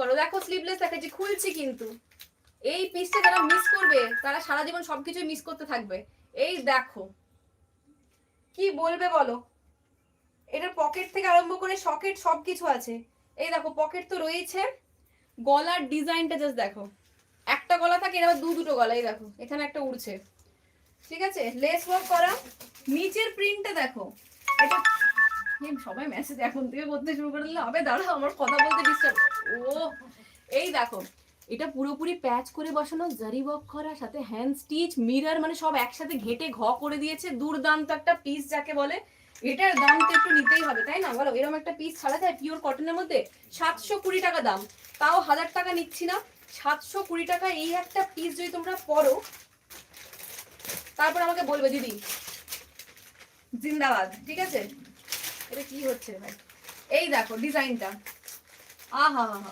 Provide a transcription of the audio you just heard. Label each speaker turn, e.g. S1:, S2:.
S1: করো। দেখো স্লিভলেস দেখাচ্ছি, খুলছি কিন্তু। এই পিসটা যারা মিস করবে তারা সারা জীবন সবকিছু মিস করতে থাকবে। এই দেখো কি বলবে বলো, এটার পকেট থেকে আরম্ভ করে সকেট সবকিছু আছে। এই দেখো পকেট তো রয়েছে, গলার ডিজাইনটা জাস্ট দেখো, একটা গলা থাকে, এর আবার দুটো গলা। এই দেখো এখানে একটা উড়ছে, ঠিক আছে, লেস ওয়ার্ক করা। নিচের প্রিন্টটা দেখো, এটা সবাই মেসেজ এখন থেকে করতে শুরু করে দিলে হবে, দাঁড়াও আমার কথা বলতে ডিস্টার্ব। ও এই দেখো, এটা পুরোপুরি প্যাচ করে বসানো, জারি ওয়ার্ক করা, সাথে হ্যান্ড স্টিচ, মিরর, মানে সব একসাথে ঘেটে ঘ করে দিয়েছে। দুর্দান্ত একটা পিস যাকে বলে। এটার দাম তো একটু নিতেই হবে তাই না বলো, এরকম একটা পিস ছাড়া যায় পিওর কটনের মধ্যে? 720 টাকা দাম, তাও 1000 টাকা নিচ্ছি না। 720 টাকা এই একটা পিস যদি তোমরা পরো, তারপর আমাকে বলবে দিদি জিন্দাবাদ, ঠিক আছে। এটা কি হচ্ছে ভাই, এই দেখো ডিজাইনটা, আহা হা হা,